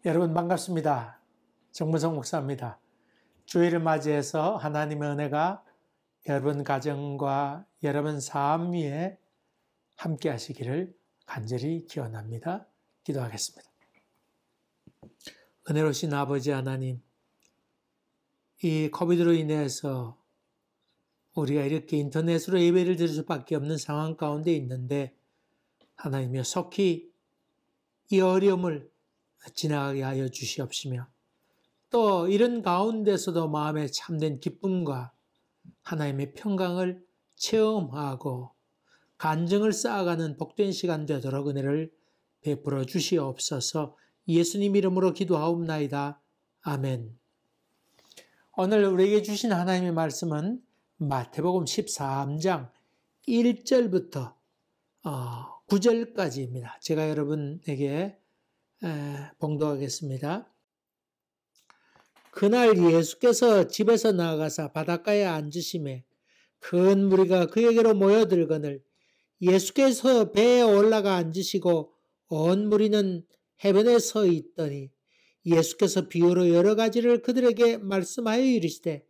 여러분 반갑습니다. 정문성 목사입니다. 주일을 맞이해서 하나님의 은혜가 여러분 가정과 여러분 삶 위에 함께 하시기를 간절히 기원합니다. 기도하겠습니다. 은혜로우신 아버지 하나님, 이 코비드로 인해서 우리가 이렇게 인터넷으로 예배를 드릴 수밖에 없는 상황 가운데 있는데 하나님이여 속히 이 어려움을 지나가게 하여 주시옵시며 또 이런 가운데서도 마음에 참된 기쁨과 하나님의 평강을 체험하고 간증을 쌓아가는 복된 시간 되도록 은혜를 베풀어 주시옵소서. 예수님 이름으로 기도하옵나이다. 아멘. 오늘 우리에게 주신 하나님의 말씀은 마태복음 13장 1절부터 9절까지입니다. 제가 여러분에게 봉독하겠습니다. 그날 예수께서 집에서 나가사 바닷가에 앉으심에 큰 무리가 그에게로 모여들거늘 예수께서 배에 올라가 앉으시고 온 무리는 해변에 서 있더니 예수께서 비유로 여러 가지를 그들에게 말씀하여 이르시되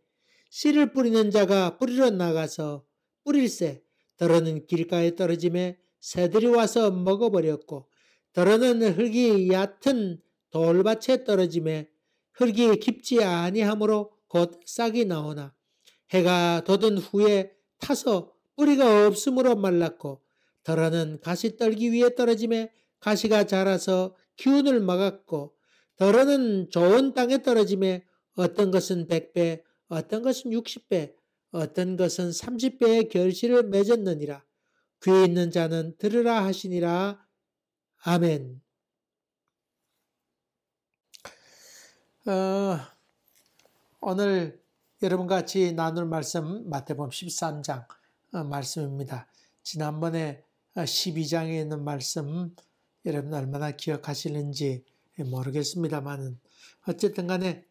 씨를 뿌리는 자가 뿌리러 나가서 뿌릴새 더러는 길가에 떨어짐에 새들이 와서 먹어버렸고 더러는 흙이 얕은 돌밭에 떨어짐에 흙이 깊지 아니하므로 곧 싹이 나오나 해가 돋은 후에 타서 뿌리가 없으므로 말랐고 더러는 가시떨기 위에 떨어짐에 가시가 자라서 기운을 막았고 더러는 좋은 땅에 떨어짐에 어떤 것은 100배, 어떤 것은 60배, 어떤 것은 30배의 결실을 맺었느니라. 귀 있는 자는 들으라 하시니라. 아멘. 오늘 여러분과 같이 나눌 말씀 마태복음 13장 말씀입니다. 지난번에 12장에 있는 말씀 여러분 얼마나 기억하시는지 모르겠습니다만 어쨌든 간에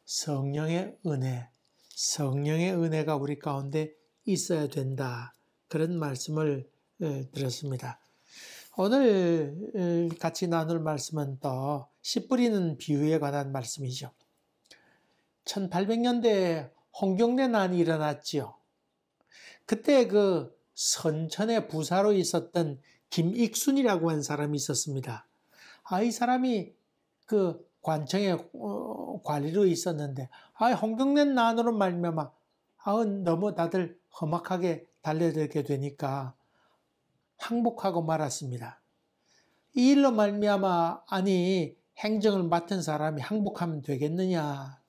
성령의 은혜가 우리 가운데 있어야 된다. 그런 말씀을 들었습니다. 오늘 같이 나눌 말씀은 또 씨 뿌리는 비유에 관한 말씀이죠. 1800년대에 홍경래난이 일어났지요. 그때 그 선천의 부사로 있었던 김익순이라고 하는 사람이 있었습니다. 이 사람이 그 관청의 관리로 있었는데 홍경래난으로 말미암아 너무 다들 험악하게 달려들게 되니까 항복하고 말았습니다. 이 일로 말미암아 행정을 맡은 사람이 항복하면 되겠느냐.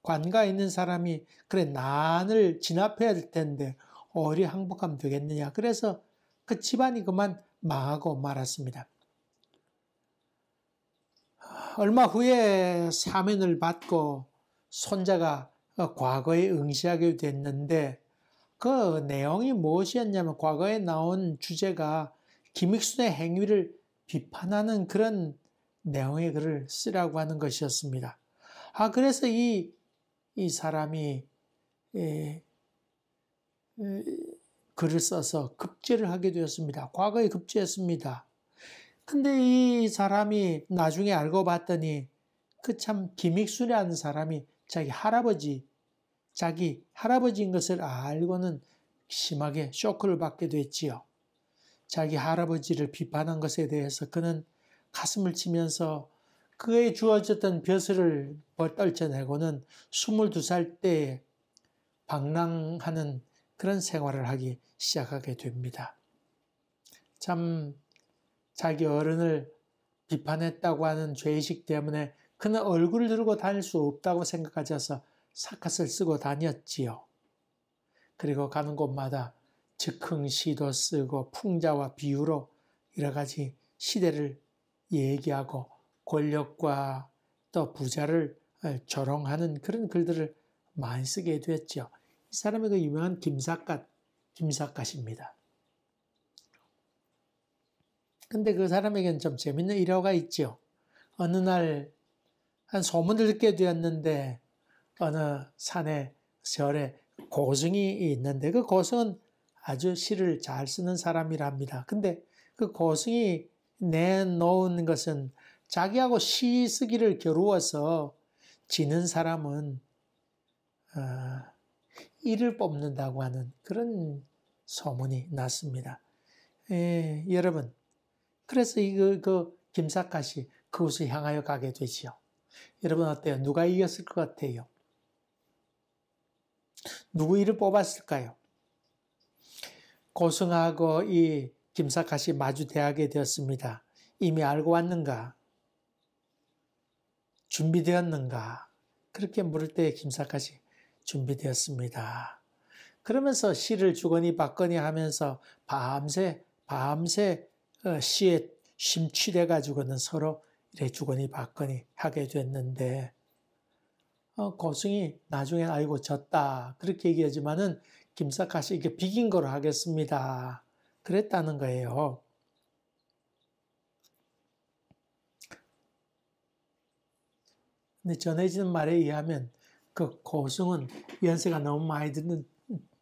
관가에 있는 사람이 그래 난을 진압해야 될 텐데 오히려 항복하면 되겠느냐. 그래서 그 집안이 그만 망하고 말았습니다. 얼마 후에 사면을 받고 손자가 과거에 응시하게 됐는데 그 내용이 무엇이었냐면 과거에 나온 주제가 김익순의 행위를 비판하는 그런 내용의 글을 쓰라고 하는 것이었습니다. 그래서 이 사람이 글을 써서 급제를 하게 되었습니다. 과거에 급제했습니다. 근데 이 사람이 나중에 알고 봤더니 그 참 김익순이라는 사람이 자기 할아버지인 것을 알고는 심하게 쇼크를 받게 됐지요. 자기 할아버지를 비판한 것에 대해서 그는 가슴을 치면서 그에 주어졌던 벼슬을 떨쳐내고는 22살 때에 방랑하는 그런 생활을 하기 시작하게 됩니다. 참 자기 어른을 비판했다고 하는 죄의식 때문에 그는 얼굴을 들고 다닐 수 없다고 생각하셔서 사컷을 쓰고 다녔지요. 그리고 가는 곳마다 즉흥시도 쓰고 풍자와 비유로 여러 가지 시대를 얘기하고 권력과 또 부자를 조롱하는 그런 글들을 많이 쓰게 됐죠. 이 사람이 그 유명한 김삿갓입니다. 근데 그 사람에게는 좀 재밌는 일화가 있죠. 어느 날 한 소문을 듣게 되었는데 어느 산에 절에 고승이 있는데 그 고승은 아주 시를 잘 쓰는 사람이랍니다. 근데 그 고승이 내놓은 것은 자기하고 시 쓰기를 겨루어서 지는 사람은 이를 뽑는다고 하는 그런 소문이 났습니다. 여러분, 그래서 그 김삿갓이 그곳을 향하여 가게 되지요. 여러분 어때요? 누가 이겼을 것 같아요? 누구 이를 뽑았을까요? 고승하고 이 김삿갓이 마주대하게 되었습니다. 이미 알고 왔는가? 준비되었는가? 그렇게 물을 때 김삿갓이 준비되었습니다. 그러면서 시를 주거니 받거니 하면서 밤새 시에 심취돼 가지고는 서로 이래 주거니 받거니 하게 됐는데 고승이 나중에 아이고 졌다 그렇게 얘기하지만은 김삿갓이 이게 비긴 거로 하겠습니다. 그랬다는 거예요. 근데 전해지는 말에 의하면 그 고승은 연세가 너무 많이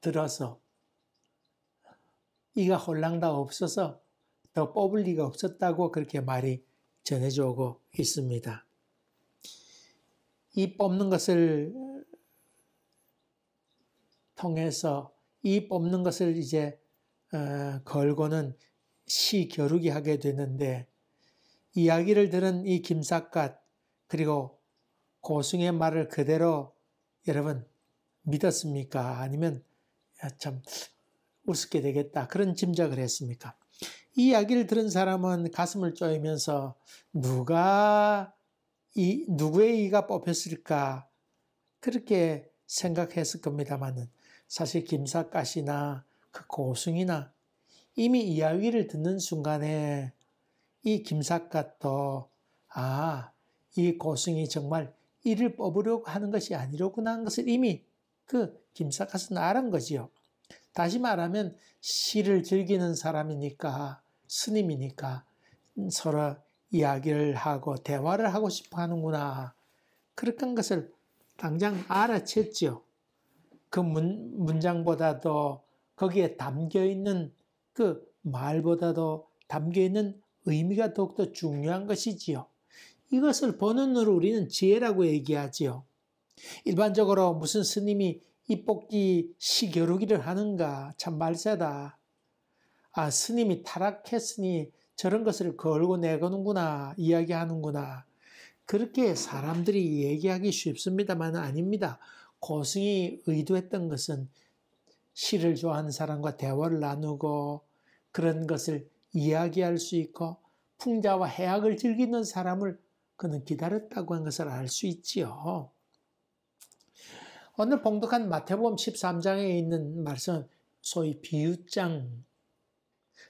들어서 이가 홀랑 다 없어서 더 뽑을 리가 없었다고 그렇게 말이 전해져 오고 있습니다. 이 뽑는 것을 통해서 이 뽑는 것을 이제 걸고는 시 겨루기 하게 되는데 이야기를 들은 이 김삿갓 그리고 고승의 말을 그대로 여러분 믿었습니까? 아니면 참 우습게 되겠다 그런 짐작을 했습니까? 이 이야기를 들은 사람은 가슴을 쪼이면서 누구의 이가 뽑혔을까 그렇게 생각했을 겁니다만은 사실 김삿갓이나 그 고승이나 이미 이야기를 듣는 순간에 이 김삿갓도 이 고승이 정말 이를 뽑으려고 하는 것이 아니로구나 하는 것을 이미 그 김삿갓은 알은 거지요. 다시 말하면 시를 즐기는 사람이니까 스님이니까 서로 이야기를 하고 대화를 하고 싶어 하는구나. 그렇게 한 것을 당장 알아챘죠. 그 문장보다도 거기에 담겨있는 그 말보다도 담겨있는 의미가 더욱더 중요한 것이지요. 이것을 본언으로 우리는 지혜라고 얘기하지요. 일반적으로 무슨 스님이 입뽑기 시겨루기를 하는가 참 말세다. 스님이 타락했으니 저런 것을 걸고 내거는구나 이야기하는구나. 그렇게 사람들이 얘기하기 쉽습니다만 아닙니다. 고승이 의도했던 것은 시를 좋아하는 사람과 대화를 나누고 그런 것을 이야기할 수 있고 풍자와 해악을 즐기는 사람을 그는 기다렸다고 한 것을 알 수 있지요. 오늘 봉독한 마태복음 13장에 있는 말씀은 소위 비유장,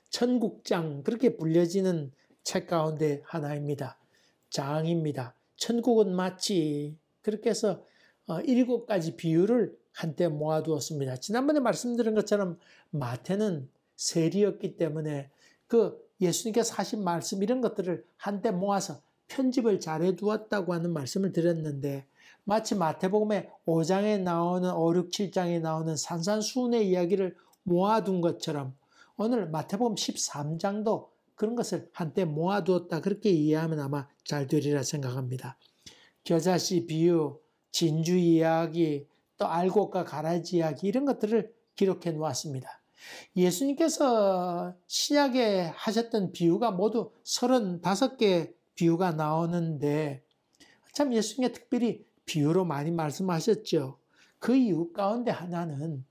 천국장 그렇게 불려지는 책 가운데 하나입니다. 장입니다. 천국은 마치 그렇게 해서 7가지 비유를 한때 모아두었습니다. 지난번에 말씀드린 것처럼 마태는 세리였기 때문에 그 예수님께서 하신 말씀 이런 것들을 한때 모아서 편집을 잘해 두었다고 하는 말씀을 드렸는데 마치 마태복음의 5장에 나오는 5, 6, 7장에 나오는 산산수훈의 이야기를 모아둔 것처럼 오늘 마태복음 13장도 그런 것을 한때 모아두었다 그렇게 이해하면 아마 잘 되리라 생각합니다. 겨자씨 비유, 진주 이야기, 또 알곡과 가라지 이야기 이런 것들을 기록해 놓았습니다. 예수님께서 신약에 하셨던 비유가 모두 35개 비유가 나오는데 참 예수님이 특별히 비유로 많이 말씀하셨죠. 그 이유 가운데 하나는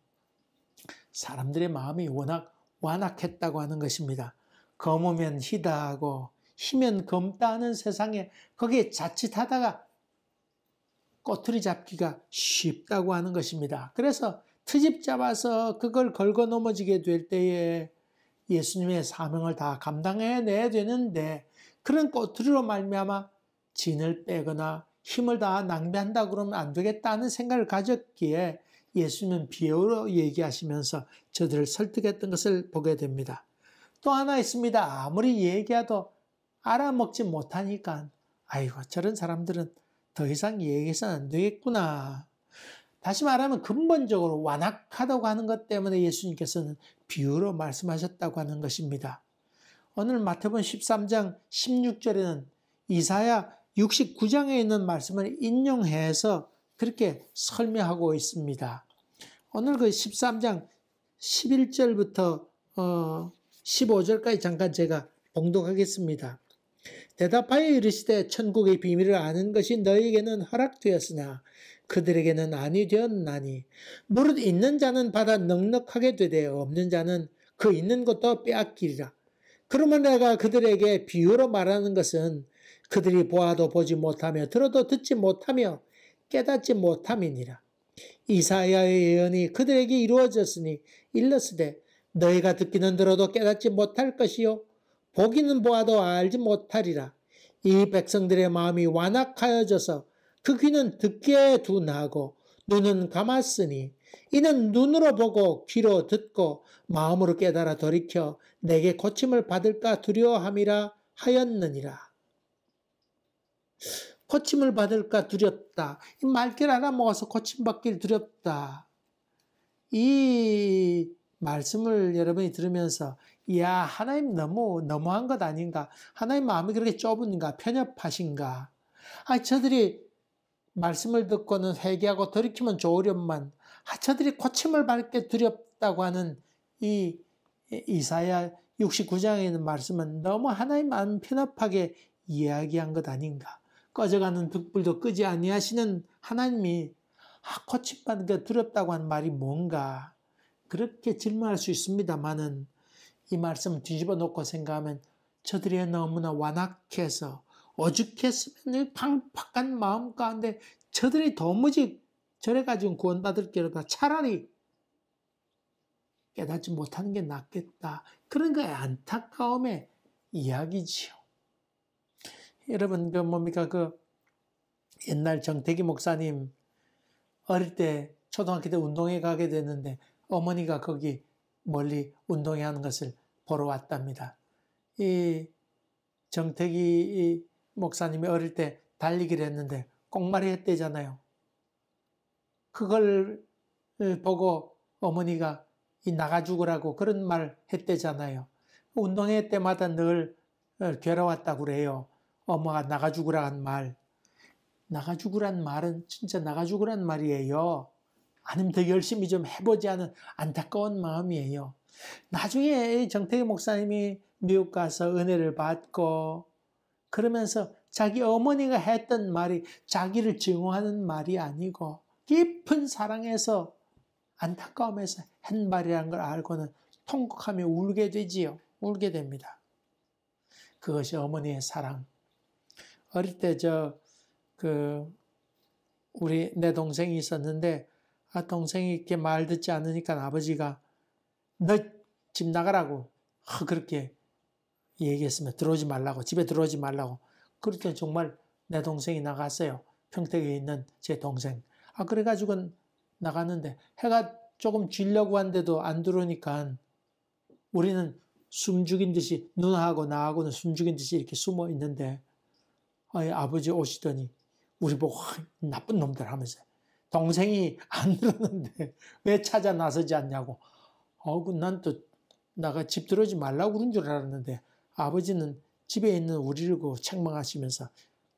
사람들의 마음이 워낙 완악했다고 하는 것입니다. 검으면 희다 하고 희면 검다 하는 세상에 거기에 자칫하다가 꼬투리 잡기가 쉽다고 하는 것입니다. 그래서 트집 잡아서 그걸 걸고 넘어지게 될 때에 예수님의 사명을 다 감당해내야 되는데 그런 꼬투리로 말미암아 진을 빼거나 힘을 다 낭비한다 그러면 안 되겠다는 생각을 가졌기에 예수님은 비유로 얘기하시면서 저들을 설득했던 것을 보게 됩니다. 또 하나 있습니다. 아무리 얘기해도 알아먹지 못하니까 아이고 저런 사람들은 더 이상 얘기해서는 안 되겠구나. 다시 말하면 근본적으로 완악하다고 하는 것 때문에 예수님께서는 비유로 말씀하셨다고 하는 것입니다. 오늘 마태복음 13장 16절에는 이사야 69장에 있는 말씀을 인용해서 그렇게 설명하고 있습니다. 오늘 그 13장 11절부터 15절까지 잠깐 제가 봉독하겠습니다. 대답하여 이르시되 천국의 비밀을 아는 것이 너희에게는 허락되었으나 그들에게는 아니 되었나니 무릇 있는 자는 받아 넉넉하게 되되 없는 자는 그 있는 것도 빼앗기리라. 그러면 내가 그들에게 비유로 말하는 것은 그들이 보아도 보지 못하며 들어도 듣지 못하며 깨닫지 못함이니라. 이사야의 예언이 그들에게 이루어졌으니 일렀으되 너희가 듣기는 들어도 깨닫지 못할 것이요 보기는 보아도 알지 못하리라. 이 백성들의 마음이 완악하여져서 그 귀는 듣기에 둔하고 눈은 감았으니 이는 눈으로 보고 귀로 듣고 마음으로 깨달아 돌이켜 내게 고침을 받을까 두려워함이라 하였느니라. 고침을 받을까 두렵다. 이 말귀를 알아먹어서 고침받기를 두렵다. 이 말씀을 여러분이 들으면서 야 하나님 너무한 것 아닌가? 하나님 마음이 그렇게 좁은가? 편협하신가? 저들이 말씀을 듣고는 회개하고 돌이키면 좋으련만 저들이 고침을 받게 두렵다고 하는 이 이사야 69장에 있는 말씀은 너무 하나님 마음 편협하게 이야기한 것 아닌가? 꺼져가는 등불도 끄지 아니하시는 하나님이 고침받는 게 두렵다고 하는 말이 뭔가? 그렇게 질문할 수 있습니다만은 이 말씀 뒤집어 놓고 생각하면 저들이 너무나 완악해서 오죽했으면 팍팍한 마음 가운데 저들이 도무지 저래가지고 구원받을 게로다 차라리 깨닫지 못하는 게 낫겠다. 그런 거에 안타까움의 이야기지요. 여러분 그 옛날 정태기 목사님 어릴 때 초등학교 때 운동회 가게 됐는데 어머니가 거기 멀리 운동회 하는 것을 보러 왔답니다. 이 정태기 목사님이 어릴 때 달리기를 했는데 꽁말이 했대잖아요. 그걸 보고 어머니가 나가 죽으라고 그런 말 했대잖아요. 운동회 때마다 늘 괴로웠다고 그래요. 엄마가 나가 죽으라는 말. 나가 죽으란 말은 진짜 나가 죽으란 말이에요. 아니면 더 열심히 좀 해보지 않은 안타까운 마음이에요. 나중에 정태기 목사님이 미국 가서 은혜를 받고 그러면서 자기 어머니가 했던 말이 자기를 증오하는 말이 아니고 깊은 사랑에서 안타까움에서 한 말이라는 걸 알고는 통곡하며 울게 되지요. 울게 됩니다. 그것이 어머니의 사랑. 어릴 때 내 동생이 있었는데 동생이 이렇게 말 듣지 않으니까 아버지가 너 집 나가라고 그렇게 얘기했으면 들어오지 말라고 집에 들어오지 말라고. 그럴 때 정말 내 동생이 나갔어요. 평택에 있는 제 동생. 그래가지고 나갔는데 해가 조금 지려고 한데도 안 들어오니까 우리는 숨 죽인 듯이 누나하고 나하고는 숨 죽인 듯이 이렇게 숨어 있는데 아버지 오시더니 우리 보고 나쁜 놈들 하면서 동생이 안 들었는데 왜 찾아 나서지 않냐고. 난 또 나가 집 들어오지 말라고 그런 줄 알았는데 아버지는 집에 있는 우리를 보고 책망하시면서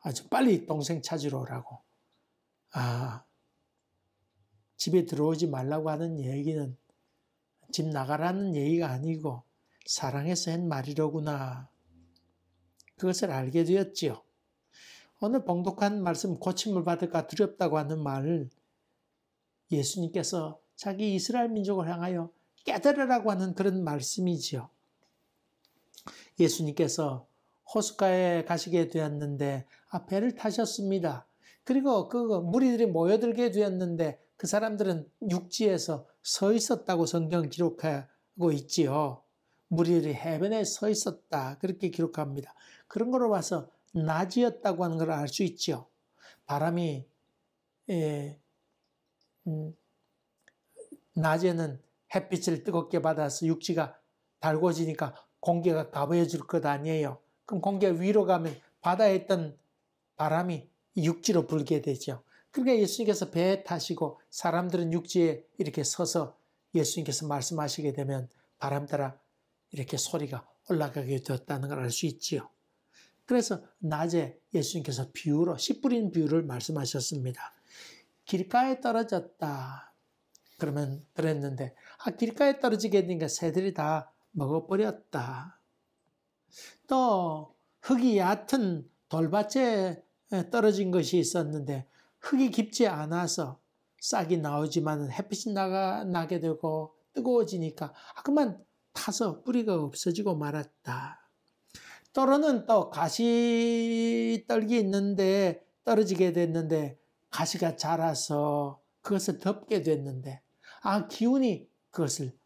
아주 빨리 동생 찾으러 오라고. 집에 들어오지 말라고 하는 얘기는 집 나가라는 얘기가 아니고 사랑해서 한 말이로구나. 그것을 알게 되었지요. 오늘 봉독한 말씀 고침을 받을까 두렵다고 하는 말을 예수님께서 자기 이스라엘 민족을 향하여 깨달으라고 하는 그런 말씀이지요. 예수님께서 호숫가에 가시게 되었는데 배를 타셨습니다. 그리고 그 무리들이 모여들게 되었는데 그 사람들은 육지에서 서 있었다고 성경 기록하고 있지요. 무리들이 해변에 서 있었다 그렇게 기록합니다. 그런 거로 봐서 낮이었다고 하는 걸 알 수 있죠. 바람이 낮에는 햇빛을 뜨겁게 받아서 육지가 달궈지니까 공기가 가벼워질 것 아니에요. 그럼 공기가 위로 가면 바다에 있던 바람이 육지로 불게 되죠. 그러니까 예수님께서 배에 타시고 사람들은 육지에 이렇게 서서 예수님께서 말씀하시게 되면 바람 따라 이렇게 소리가 올라가게 되었다는 걸 알 수 있지요. 그래서 낮에 예수님께서 비유로, 씨 뿌린 비유를 말씀하셨습니다. 길가에 떨어졌다. 그랬는데, 길가에 떨어지게 되니까 새들이 다 먹어버렸다. 또, 흙이 얕은 돌밭에 떨어진 것이 있었는데, 흙이 깊지 않아서 싹이 나오지만 햇빛이 나게 되고 뜨거워지니까, 그만 타서 뿌리가 없어지고 말았다. 또는 또 가시떨기 있는데 떨어지게 됐는데 가시가 자라서 그것을 덮게 됐는데 기운이 그것을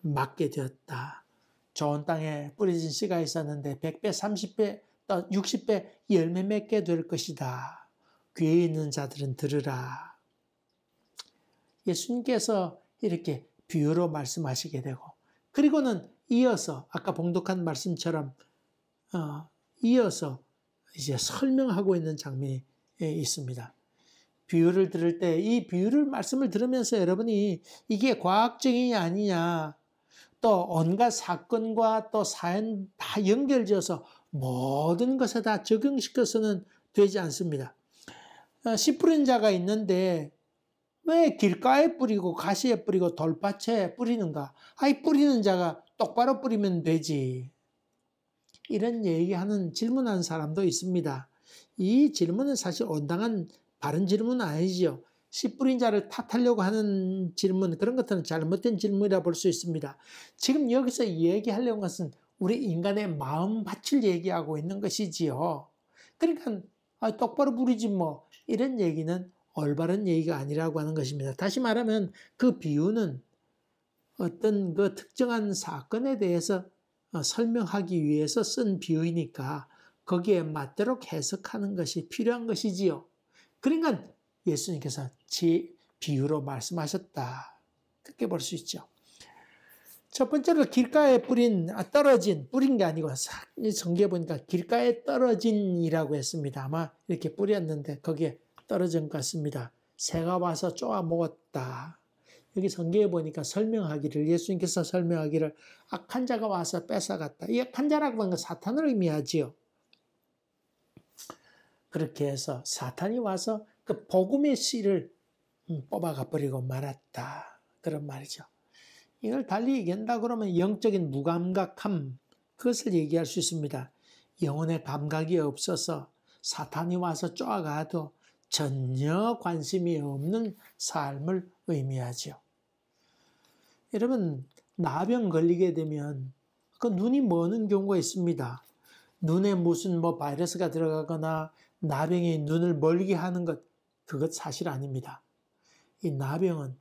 막게 되었다. 좋은 땅에 뿌려진 씨가 있었는데 100배, 30배, 또 60배 열매 맺게 될 것이다. 귀에 있는 자들은 들으라. 예수님께서 이렇게 비유로 말씀하시게 되고 그리고는 이어서 아까 봉독한 말씀처럼 이어서 이제 설명하고 있는 장면이 있습니다. 비유를 들을 때 이 비유를 말씀을 들으면서 여러분이 이게 과학적이냐 아니냐 또 온갖 사건과 또 사연 다 연결지어서 모든 것에 다 적용시켜서는 되지 않습니다. 씨 뿌린 자가 있는데 왜 길가에 뿌리고 가시에 뿌리고 돌밭에 뿌리는가? 뿌리는 자가 똑바로 뿌리면 되지. 이런 얘기하는 질문하는 사람도 있습니다. 이 질문은 사실 온당한 바른 질문은 아니지요. 씨 뿌린 자를 탓하려고 하는 질문, 그런 것들은 잘못된 질문이라 볼 수 있습니다. 지금 여기서 얘기하려는 것은 우리 인간의 마음밭을 얘기하고 있는 것이지요. 그러니까 똑바로 뿌리지 뭐 이런 얘기는 올바른 얘기가 아니라고 하는 것입니다. 다시 말하면 그 비유는 어떤 그 특정한 사건에 대해서 설명하기 위해서 쓴 비유이니까 거기에 맞도록 해석하는 것이 필요한 것이지요. 그러니까 예수님께서 비유로 말씀하셨다. 그렇게 볼 수 있죠. 첫 번째로 길가에 뿌린 게 아니고 성경에 보니까 길가에 떨어진이라고 했습니다. 아마 이렇게 뿌렸는데 거기에 떨어진 것 같습니다. 새가 와서 쪼아 먹었다. 여기 성경에 보니까 예수님께서 설명하기를 악한 자가 와서 뺏어갔다. 이 악한 자라고 하는 건 사탄을 의미하지요. 그렇게 해서 사탄이 와서 그 복음의 씨를 뽑아가 버리고 말았다. 그런 말이죠. 이걸 달리 얘기한다 그러면 영적인 무감각함, 그것을 얘기할 수 있습니다. 영혼의 감각이 없어서 사탄이 와서 쪼아가도 전혀 관심이 없는 삶을 의미하죠. 여러분, 나병 걸리게 되면 그 눈이 머는 경우가 있습니다. 눈에 무슨 바이러스가 들어가거나 나병이 눈을 멀게 하는 것, 그것 사실 아닙니다. 이 나병은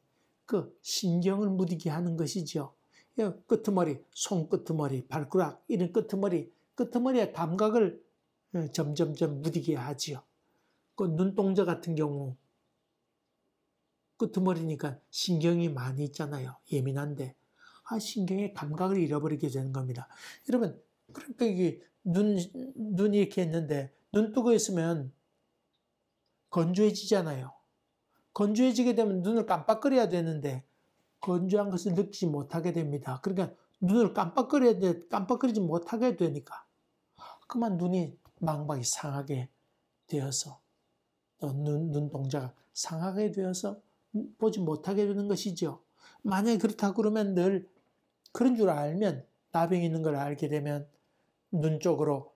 그 신경을 무디게 하는 것이죠. 끄트머리, 손끄트머리, 발가락 이런 끄트머리의 감각을 점점점 무디게 하지요. 그 눈동자 같은 경우 끄트머리니까 신경이 많이 있잖아요. 예민한데 신경의 감각을 잃어버리게 되는 겁니다. 여러분, 그러니까 이게 눈이 이렇게 있는데 눈 뜨고 있으면 건조해지잖아요. 건조해지게 되면 눈을 깜빡거려야 되는데 건조한 것을 느끼지 못하게 됩니다. 그러니까 눈을 깜빡거리지 못하게 되니까 그만 눈이 망박이 상하게 되어서 또 눈동자가 상하게 되어서 보지 못하게 되는 것이죠. 만약에 그렇다고 그러면 늘 그런 줄 알면 나병이 있는 걸 알게 되면 눈 쪽으로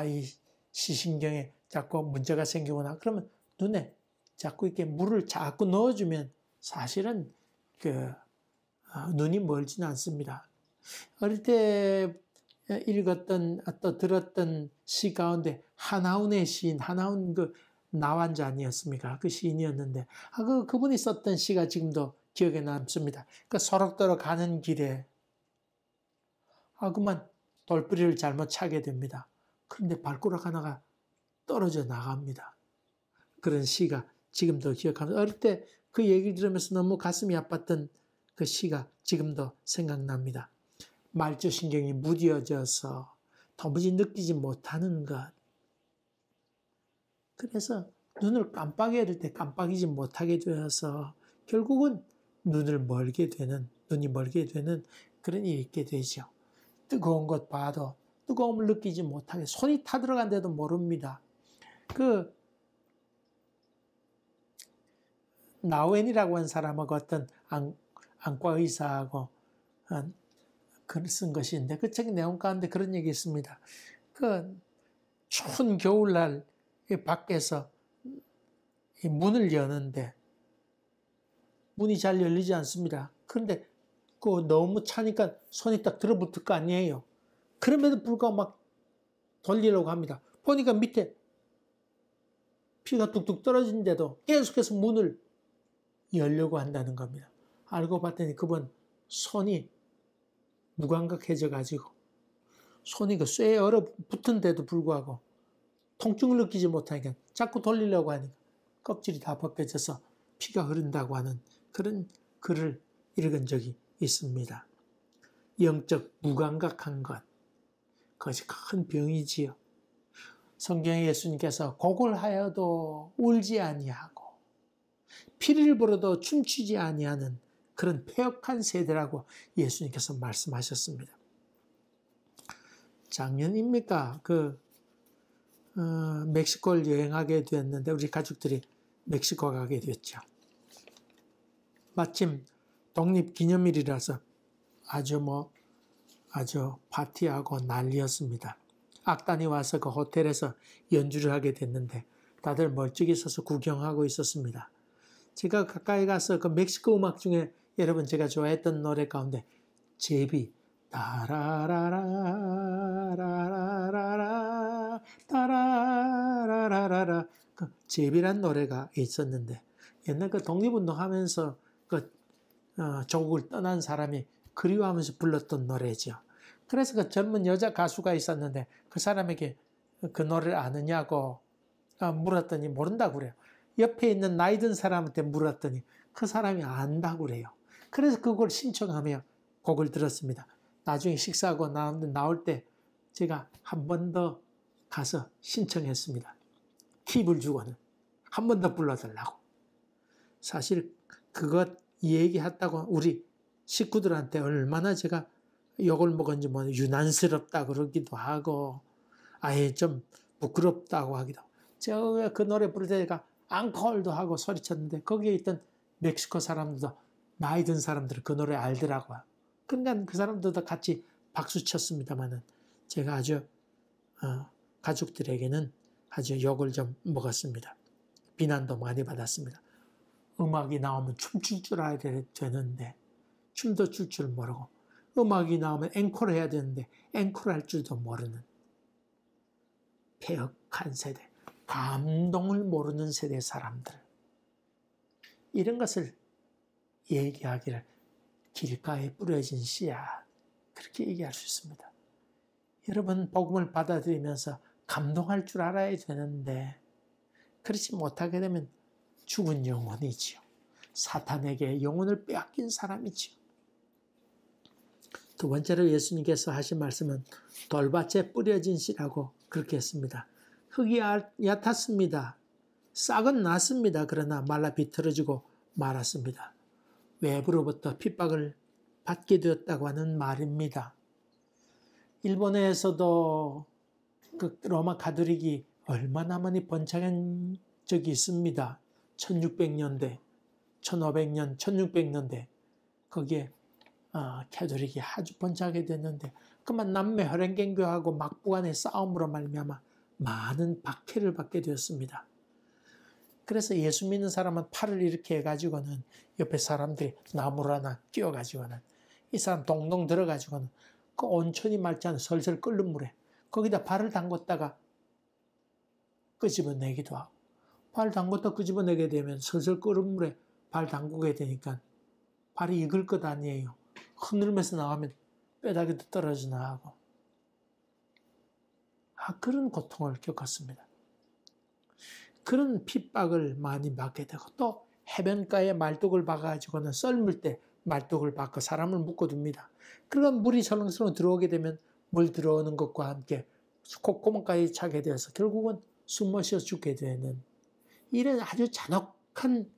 이 시신경에 자꾸 문제가 생기거나 그러면 눈에 자꾸 이렇게 물을 자꾸 넣어주면 사실은 눈이 멀지는 않습니다. 어릴 때 읽었던 또 들었던 시 가운데 한하운의 시인, 한하운 나환자 아니었습니까? 그 시인이었는데 그분이 썼던 시가 지금도 기억에 남습니다. 소록도로 가는 길에 그만 돌부리를 잘못 차게 됩니다. 그런데 발가락 하나가 떨어져 나갑니다. 그런 시가 지금도 기억합니다. 어릴 때 그 얘기를 들으면서 너무 가슴이 아팠던 그 시가 지금도 생각납니다. 말초신경이 무뎌져서 도무지 느끼지 못하는 것. 그래서 눈을 깜빡여야 될 때 깜빡이지 못하게 되어서 결국은 눈이 멀게 되는 그런 일이 있게 되죠. 뜨거운 것 봐도 뜨거움을 느끼지 못하게 손이 타들어간데도 모릅니다. 그 나우엔이라고 하는 사람하고 어떤 안과 의사하고 글을 쓴 것인데 그 책 내용 가운데 그런 얘기 있습니다. 그 추운 겨울날 밖에서 이 문을 여는데 문이 잘 열리지 않습니다. 그런데 그 너무 차니까 손이 딱 들어붙을 거 아니에요. 그럼에도 불구하고 막 돌리려고 합니다. 보니까 밑에 피가 뚝뚝 떨어진데도 계속해서 문을 열려고 한다는 겁니다. 알고 봤더니 그분 손이 무감각해져 가지고 손이 그 쇠에 얼어붙은데도 불구하고 통증을 느끼지 못하니까 자꾸 돌리려고 하니까 껍질이 다 벗겨져서 피가 흐른다고 하는 그런 글을 읽은 적이 있습니다. 영적 무감각한 것, 그것이 큰 병이지요. 성경에 예수님께서 곡을 하여도 울지 아니하고 피를 불어도 춤추지 아니하는 그런 패역한 세대라고 예수님께서 말씀하셨습니다. 작년입니까? 멕시코를 여행하게 되었는데 우리 가족들이 멕시코 가게 됐죠. 마침 독립기념일이라서 아주 파티하고 난리였습니다. 악단이 와서 그 호텔에서 연주를 하게 됐는데 다들 멀찍이 서서 구경하고 있었습니다. 제가 가까이 가서 그 멕시코 음악 중에 여러분 제가 좋아했던 노래 가운데 제비 따라라라라라라라 따라라라라라 그 제비란 노래가 있었는데 옛날 그 독립운동하면서 조국을 떠난 사람이 그리워하면서 불렀던 노래죠. 그래서 그 젊은 여자 가수가 있었는데 그 사람에게 그 노래를 아느냐고 물었더니 모른다고 그래요. 옆에 있는 나이 든 사람한테 물었더니 그 사람이 안다고 그래요. 그래서 그걸 신청하며 곡을 들었습니다. 나중에 식사하고 나올 때 제가 한 번 더 가서 신청했습니다. 팁을 주고는 한 번 더 불러달라고. 사실 그것 얘기했다고 우리 식구들한테 얼마나 제가 욕을 먹었는지 유난스럽다 그러기도 하고 아예 좀 부끄럽다고 하기도 하고 제가 그 노래 부를 때가 앙콜도 하고 소리쳤는데 거기에 있던 멕시코 사람들도 나이 든 사람들은 그 노래 알더라고요. 그러니까 그 사람들도 같이 박수 쳤습니다만은 제가 아주 가족들에게는 아주 욕을 좀 먹었습니다. 비난도 많이 받았습니다. 음악이 나오면 춤출 줄 알아야 되는데 춤도 출 줄 모르고 음악이 나오면 앵콜 해야 되는데 앵콜 할 줄도 모르는 패역한 세대, 감동을 모르는 세대 사람들 이런 것을 얘기하기를 길가에 뿌려진 씨앗 그렇게 얘기할 수 있습니다. 여러분 복음을 받아들이면서 감동할 줄 알아야 되는데 그렇지 못하게 되면 죽은 영혼이지요. 사탄에게 영혼을 빼앗긴 사람이지요. 두 번째로 예수님께서 하신 말씀은 돌밭에 뿌려진 씨라고 그렇게 했습니다. 흙이 얕았습니다. 싹은 났습니다. 그러나 말라 비틀어지고 말았습니다. 외부로부터 핍박을 받게 되었다고 하는 말입니다. 일본에서도 그 로마 가톨릭이 얼마나 많이 번창한 적이 있습니다. 1600년대, 1500년, 1600년대 거기에 가톨릭이 아주 번창하게 됐는데 그만 남매 혈행경교하고 막부간의 싸움으로 말미암아 많은 박해를 받게 되었습니다. 그래서 예수 믿는 사람은 팔을 이렇게 해가지고는 옆에 사람들이 나무를 하나 끼워가지고는 이 사람 동동 들어가지고는 그 온천이 맑지 않은 설설 끓는 물에 거기다 발을 담궜다가 끄집어내기도 하고 발 담궜다 끄집어내게 되면 설설 끓는 물에 발 담그게 되니까 발이 익을 것 아니에요. 흔들면서 나가면 뼈다귀도 떨어져 나가고 그런 고통을 겪었습니다. 그런 핍박을 많이 받게 되고 또 해변가에 말뚝을 박아가지고는 썰물 때 말뚝을 박고 사람을 묶어둡니다. 그러면 물이 설렁설렁 들어오게 되면 물 들어오는 것과 함께 콧구멍까지 차게 되어서 결국은 숨 쉬어 죽게 되는 이런 아주 잔혹한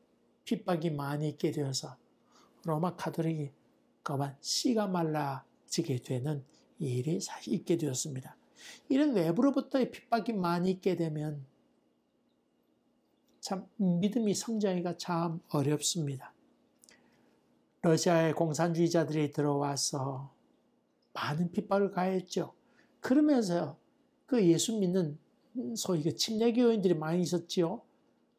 핍박이 많이 있게 되어서 로마 가톨릭이 그만 씨가 말라지게 되는 일이 사실 있게 되었습니다. 이런 외부로부터의 핍박이 많이 있게 되면 참 믿음이 성장하기가 참 어렵습니다. 러시아의 공산주의자들이 들어와서 많은 핍박을 가했죠. 그러면서 그 예수 믿는 소위 그 침례교인들이 많이 있었지요.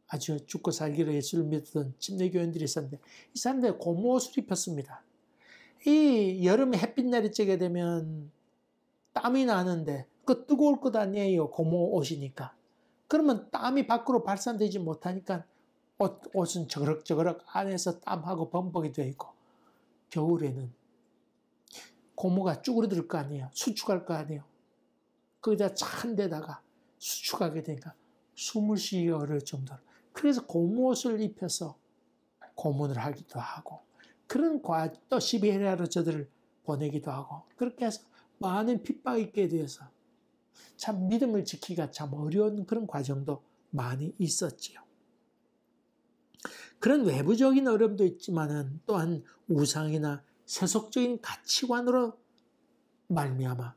아주 죽고 살기로 예수를 믿던 침례교인들이 있었는데 이 사람들이 고무옷을 입혔습니다. 이 여름에 햇빛 내리쬐게 되면 땀이 나는데 그 뜨거울 것 아니에요. 고무옷이니까. 그러면 땀이 밖으로 발산되지 못하니까 옷은 저그럭저그럭 안에서 땀하고 범벅이 되어 있고 겨울에는 고무가 쭈그러들 거 아니에요. 수축할 거 아니에요. 거기다 찬 데다가 수축하게 되니까 숨을 쉬기 어려울 정도로. 그래서 고무옷을 입혀서 고문을 하기도 하고 그런 또 시베리아로 저들을 보내기도 하고 그렇게 해서 많은 핍박이 있게 되어서 참 믿음을 지키기가 참 어려운 그런 과정도 많이 있었지요. 그런 외부적인 어려움도 있지만은 또한 우상이나 세속적인 가치관으로 말미암아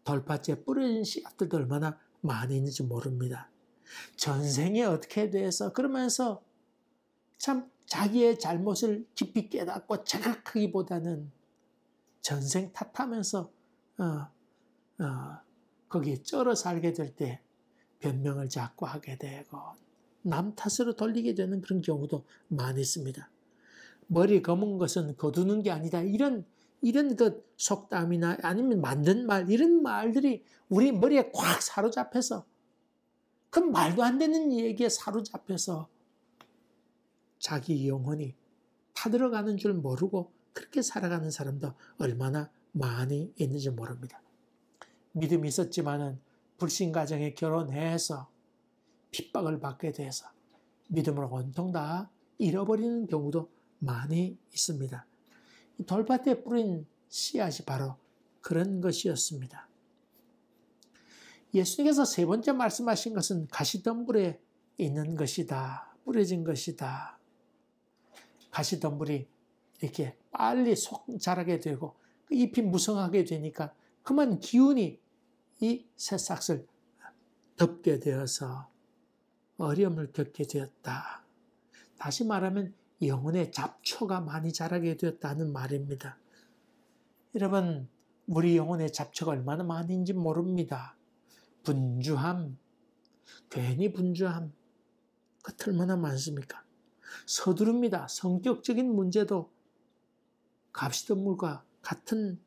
돌밭에 뿌려진 씨앗들도 얼마나 많이 있는지 모릅니다. 전생에 어떻게 돼서 그러면서 참 자기의 잘못을 깊이 깨닫고 자각하기보다는 전생 탓하면서 거기에 쩔어 살게 될 때 변명을 자꾸 하게 되고 남 탓으로 돌리게 되는 그런 경우도 많이 있습니다. 머리 검은 것은 거두는 게 아니다. 이런 그 속담이나 아니면 만든 말 이런 말들이 우리 머리에 꽉 사로잡혀서 그 말도 안 되는 얘기에 사로잡혀서 자기 영혼이 타들어가는 줄 모르고 그렇게 살아가는 사람도 얼마나 많이 있는지 모릅니다. 믿음이 있었지만은 불신 가정에 결혼해서 핍박을 받게 돼서 믿음을 온통 다 잃어버리는 경우도 많이 있습니다. 돌밭에 뿌린 씨앗이 바로 그런 것이었습니다. 예수님께서 세 번째 말씀하신 것은 가시덤불에 있는 것이다. 뿌려진 것이다. 가시덤불이 이렇게 빨리 속 자라게 되고 잎이 무성하게 되니까 그만 기운이 이 새싹을 덮게 되어서 어려움을 겪게 되었다. 다시 말하면 영혼의 잡초가 많이 자라게 되었다는 말입니다. 여러분, 우리 영혼의 잡초가 얼마나 많은지 모릅니다. 분주함, 괜히 분주함, 그 얼마나 많습니까? 서두릅니다. 성격적인 문제도 가시덤불과 같은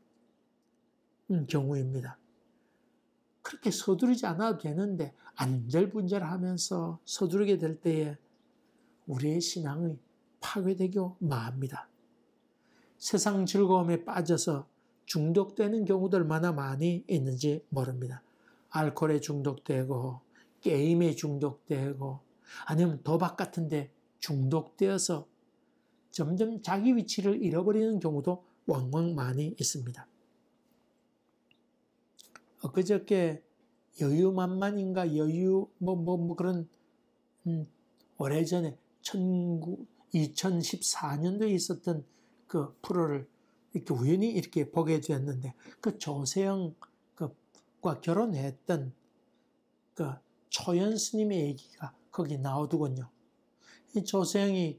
경우입니다. 그렇게 서두르지 않아도 되는데 안절분절하면서 서두르게 될 때에 우리의 신앙이 파괴되고 마합니다. 세상 즐거움에 빠져서 중독되는 경우도 얼마나 많이 있는지 모릅니다. 알코올에 중독되고 게임에 중독되고 아니면 도박 같은 데 중독되어서 점점 자기 위치를 잃어버리는 경우도 왕왕 많이 있습니다. 엊그저께 여유만만인가 그런 오래전에 2014년도에 있었던 그 프로를 이렇게 우연히 이렇게 보게 되었는데 그 조세영과 결혼했던 그 초연 스님의 얘기가 거기 나오더군요. 이 조세영이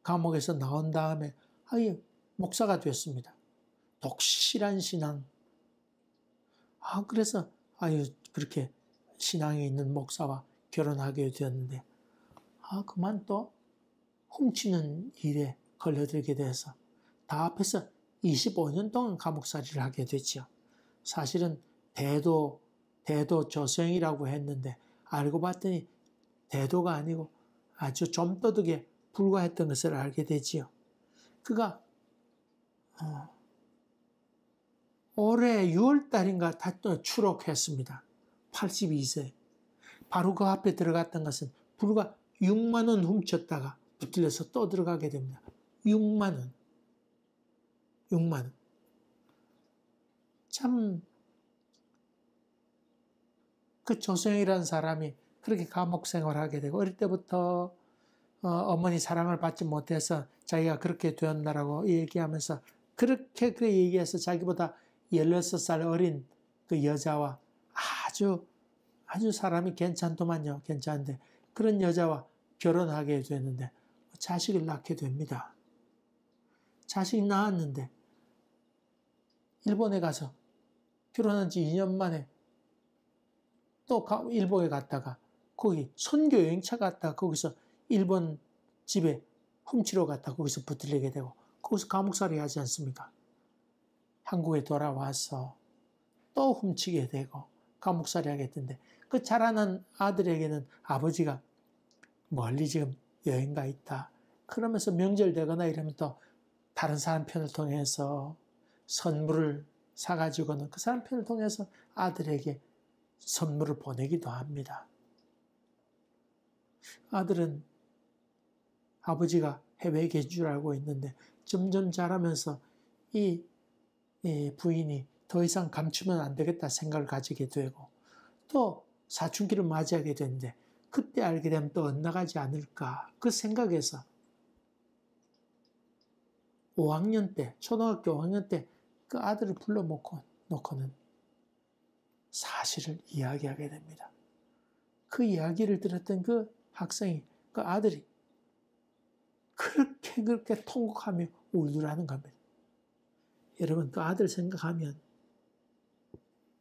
감옥에서 나온 다음에 아예 목사가 됐습니다. 독실한 신앙. 그래서 그렇게 신앙이 있는 목사와 결혼하게 되었는데 그만 또 훔치는 일에 걸려들게 돼서 다 앞에서 25년 동안 감옥살이를 하게 됐죠. 사실은 대도 조세영이라고 했는데 알고 봤더니 대도가 아니고 아주 좀도둑에 불과했던 것을 알게 되지요. 그가 올해 6월달인가 다 또 추록했습니다. 82세. 바로 그 앞에 들어갔던 것은 불과 6만 원 훔쳤다가 붙들려서 또 들어가게 됩니다. 6만 원. 6만 원. 참, 그 조세영이라는 사람이 그렇게 감옥 생활을 하게 되고 어릴 때부터 어머니 사랑을 받지 못해서 자기가 그렇게 되었나라고 얘기하면서 그렇게 얘기해서 자기보다 16살 어린 그 여자와 아주 사람이 괜찮더만요. 괜찮은데 그런 여자와 결혼하게 되는데 자식을 낳게 됩니다. 자식 낳았는데 일본에 가서 결혼한 지 2년 만에 또 일본에 갔다가 거기 선교 여행차 갔다가 거기서 일본 집에 훔치러 갔다가 거기서 붙들리게 되고 거기서 감옥살이 하지 않습니까? 한국에 돌아와서 또 훔치게 되고 감옥살이 하게 됐는데 그 자라난 아들에게는 아버지가 멀리 지금 여행 가 있다. 그러면서 명절 되거나 이러면 또 다른 사람 편을 통해서 선물을 사가지고는 그 사람 편을 통해서 아들에게 선물을 보내기도 합니다. 아들은 아버지가 해외에 계신 줄 알고 있는데 점점 자라면서 이 부인이 더 이상 감추면 안 되겠다 생각을 가지게 되고 또 사춘기를 맞이하게 되는데 그때 알게 되면 또 엇나가지 않을까 그 생각에서 5학년 때 초등학교 5학년 때 그 아들을 불러놓고는 사실을 이야기하게 됩니다. 그 이야기를 들었던 그 학생이 그 아들이 그렇게 통곡하며 울더라는 겁니다. 여러분 그 아들 생각하면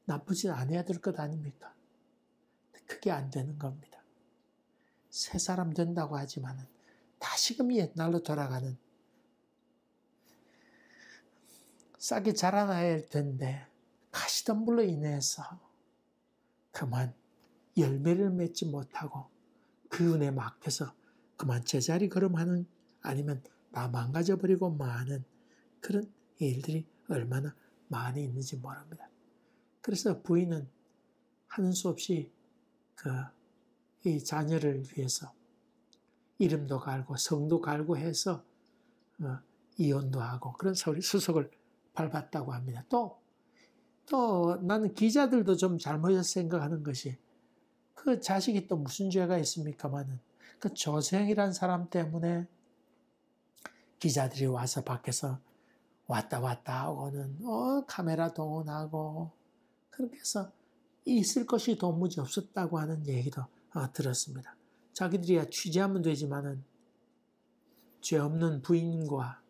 나쁘진 않아야 될 것 아닙니까? 그게 안 되는 겁니다. 새 사람 된다고 하지만은 다시금 옛날로 돌아가는 싹이 자라나야 할 텐데 가시덤불로 인해서 그만 열매를 맺지 못하고 그 은에 막혀서 그만 제자리 걸음하는 아니면 다 망가져버리고 마는 그런 일들이 얼마나 많이 있는지 모릅니다. 그래서 부인은 하는 수 없이 이 자녀를 위해서 이름도 갈고 성도 갈고 해서 이혼도 하고 그런 수속을 밟았다고 합니다. 또 나는 기자들도 좀 잘못해서 생각하는 것이 그 자식이 또 무슨 죄가 있습니까마는 그 조세형이라는 사람 때문에 기자들이 와서 밖에서 왔다 하고는 카메라 동원하고 그렇게 해서 있을 것이 도무지 없었다고 하는 얘기도 들었습니다. 자기들이야 취재하면 되지만은 죄 없는 부인과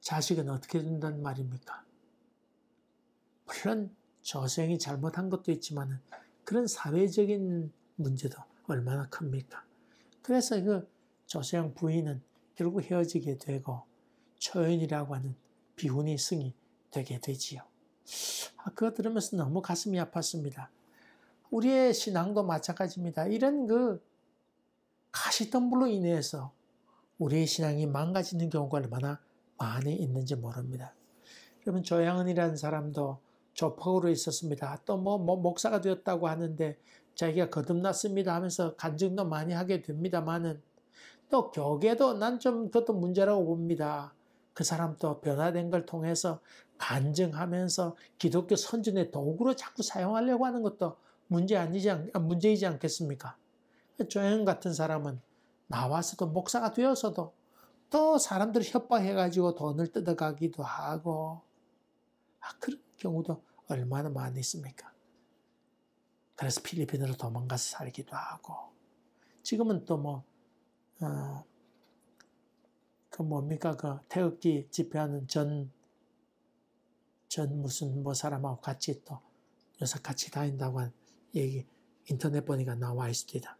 자식은 어떻게 된다는 말입니까? 물론 조세형이 잘못한 것도 있지만은 그런 사회적인 문제도 얼마나 큽니까? 그래서 그 조세형 부인은 결국 헤어지게 되고 초연이라고 하는 비혼의 승이 되게 되지요. 그거 들으면서 너무 가슴이 아팠습니다. 우리의 신앙도 마찬가지입니다. 이런 그 가시덤불로 인해서 우리의 신앙이 망가지는 경우가 얼마나 많이 있는지 모릅니다. 여러분 조양은이라는 사람도 조폭으로 있었습니다. 또 목사가 되었다고 하는데 자기가 거듭났습니다 하면서 간증도 많이 하게 됩니다만은 또 교계도 난 좀 그것도 문제라고 봅니다. 그 사람도 변화된 걸 통해서 간증하면서 기독교 선전의 도구로 자꾸 사용하려고 하는 것도 문제이지 않겠습니까? 조양 같은 사람은 나와서도 목사가 되어서도 또 사람들을 협박해가지고 돈을 뜯어가기도 하고 그런 경우도 얼마나 많이 있습니까? 그래서 필리핀으로 도망가서 살기도 하고 지금은 또 그 태극기 집회하는 전 무슨 사람하고 같이 또 요새 같이 다닌다고 한 얘기 인터넷 보니까 나와 있습니다.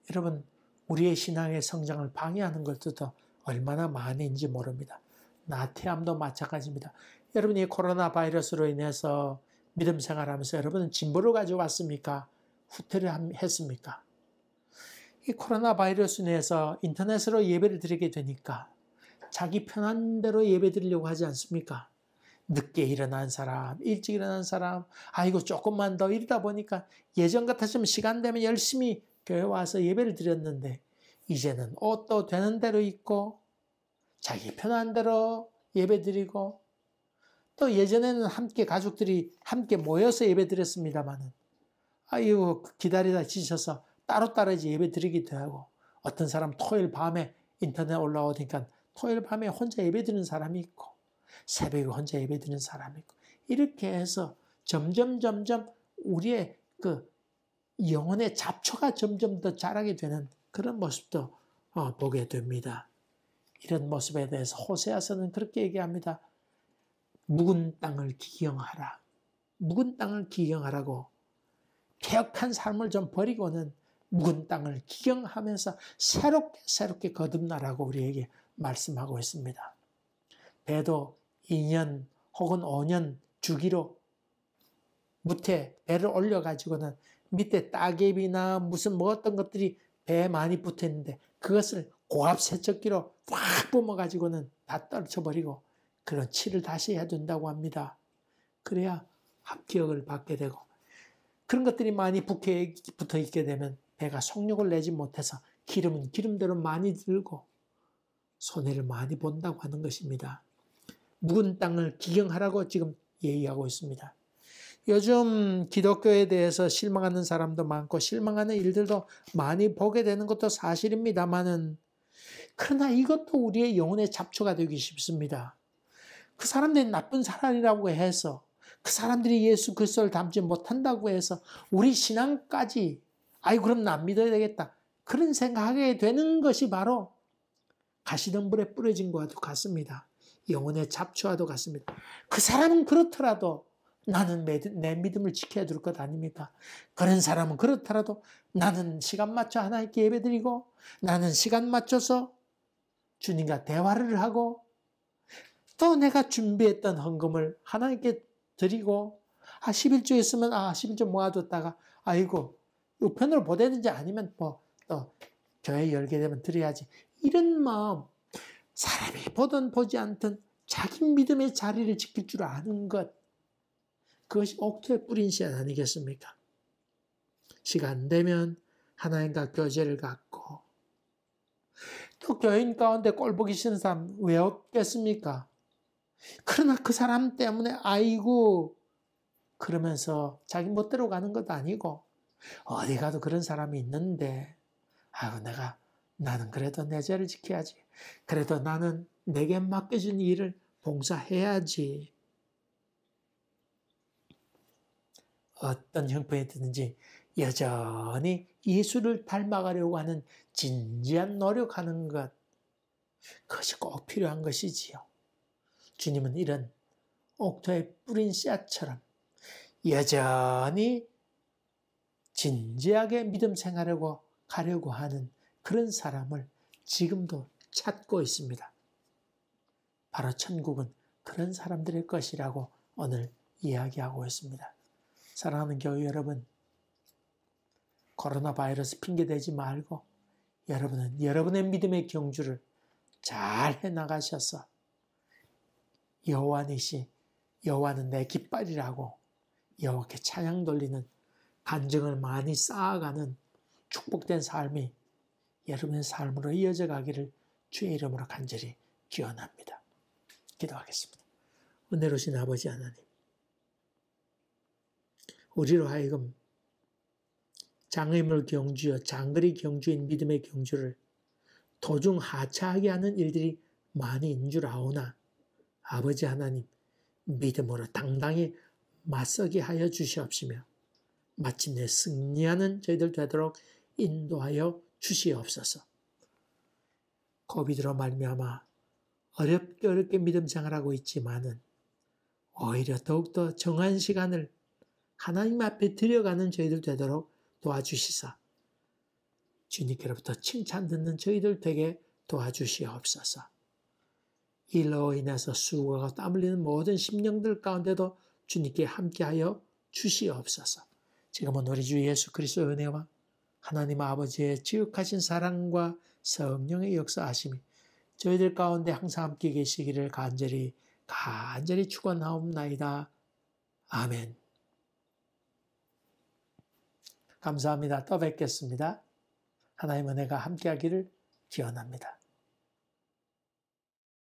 여러분 우리의 신앙의 성장을 방해하는 것도 얼마나 많은지 모릅니다. 나태함도 마찬가지입니다. 여러분이 코로나 바이러스로 인해서 믿음 생활하면서 여러분은 진보를 가져왔습니까? 후퇴를 했습니까? 이 코로나 바이러스 인해서 인터넷으로 예배를 드리게 되니까 자기 편한 대로 예배 드리려고 하지 않습니까? 늦게 일어난 사람, 일찍 일어난 사람, 아이고 조금만 더 이러다 보니까 예전 같았으면 시간 되면 열심히 교회 와서 예배를 드렸는데 이제는 옷도 되는 대로 입고 자기 편한 대로 예배 드리고 또 예전에는 가족들이 함께 모여서 예배 드렸습니다만은 아이고 기다리다 지쳐서 따로따로 이제 예배 드리기도 하고 어떤 사람 토요일 밤에 인터넷 올라오니까 토요일 밤에 혼자 예배 드리는 사람이 있고 새벽에 혼자 예배드리는 사람이 있고, 이렇게 해서 점점 우리의 그 영혼의 잡초가 점점 더 자라게 되는 그런 모습도 보게 됩니다. 이런 모습에 대해서 호세아서는 그렇게 얘기합니다. 묵은 땅을 기경하라. 묵은 땅을 기경하라고, 폐역한 삶을 좀 버리고는 묵은 땅을 기경하면서 새롭게 거듭나라고 우리에게 말씀하고 있습니다. 배도 2년 혹은 5년 주기로 무태 배를 올려가지고는 밑에 따개비나 무슨 뭐 어떤 것들이 배에 많이 붙어 있는데 그것을 고압 세척기로 확 뿜어가지고는 다 떨쳐버리고 그런 칠을 다시 해야 된다고 합니다. 그래야 합격을 받게 되고, 그런 것들이 많이 붙어 있게 되면 배가 속력을 내지 못해서 기름은 기름대로 많이 들고 손해를 많이 본다고 하는 것입니다. 묵은 땅을 기경하라고 지금 얘기하고 있습니다. 요즘 기독교에 대해서 실망하는 사람도 많고 실망하는 일들도 많이 보게 되는 것도 사실입니다만은, 그러나 이것도 우리의 영혼의 잡초가 되기 쉽습니다. 그 사람들이 나쁜 사람이라고 해서, 그 사람들이 예수 그리스도를 닮지 못한다고 해서 우리 신앙까지 그럼 나 안 믿어야 되겠다, 그런 생각하게 되는 것이 바로 가시덤불에 뿌려진 것과도 같습니다. 영혼의 잡초와도 같습니다. 그 사람은 그렇더라도 나는 내 믿음을 지켜야 될 것 아닙니까? 그런 사람은 그렇더라도 나는 시간 맞춰 하나님께 예배드리고, 나는 시간 맞춰서 주님과 대화를 하고, 또 내가 준비했던 헌금을 하나님께 드리고, 11조 있으면 11조 모아뒀다가 우편으로 보내든지 아니면 또 교회 열게 되면 드려야지, 이런 마음, 사람이 보든 보지 않든 자기 믿음의 자리를 지킬 줄 아는 것, 그것이 옥토에 뿌린 씨앗 아니겠습니까? 시간 되면 하나님과 교제를 갖고, 또 교인 가운데 꼴보기 싫은 사람 왜 없겠습니까? 그러나 그 사람 때문에 그러면서 자기 멋대로 가는 것도 아니고, 어디 가도 그런 사람이 있는데 나는 그래도 내 죄를 지켜야지, 그래도 나는 내게 맡겨진 일을 봉사해야지, 어떤 형편이든지 여전히 예수를 닮아가려고 하는 진지한 노력하는 것, 그것이 꼭 필요한 것이지요. 주님은 이런 옥토에 뿌린 씨앗처럼 여전히 진지하게 믿음 생활하고 가려고 하는 그런 사람을 지금도 찾고 있습니다. 바로 천국은 그런 사람들의 것이라고 오늘 이야기하고 있습니다. 사랑하는 교회 여러분, 코로나 바이러스 핑계대지 말고 여러분은 여러분의 믿음의 경주를 잘 해나가셔서 여호와는 내 깃발이라고 여호와께 찬양 돌리는 간증을 많이 쌓아가는 축복된 삶이 여러분의 삶으로 이어져 가기를 주의 이름으로 간절히 기원합니다. 기도하겠습니다. 은혜로우신 아버지 하나님, 우리로 하여금 장애물 경주여 장거리 경주인 믿음의 경주를 도중 하차하게 하는 일들이 많이 있는 줄 아오나, 아버지 하나님, 믿음으로 당당히 맞서게 하여 주시옵시며 마침내 승리하는 저희들 되도록 인도하여 주시옵소서. 코비드로 말미암아 어렵게 믿음 생활하고 있지만은 오히려 더욱더 정한 시간을 하나님 앞에 들여가는 저희들 되도록 도와주시사 주님께로부터 칭찬 듣는 저희들 되게 도와주시옵소서. 일로 인해서 수고하고 땀 흘리는 모든 심령들 가운데도 주님께 함께하여 주시옵소서. 지금은 우리 주 예수 그리스도의 은혜와 하나님 아버지의 지극하신 사랑과 성령의 역사하심이 저희들 가운데 항상 함께 계시기를 간절히 축원하옵나이다. 아멘. 감사합니다. 또 뵙겠습니다. 하나님의 은혜가 함께하기를 기원합니다.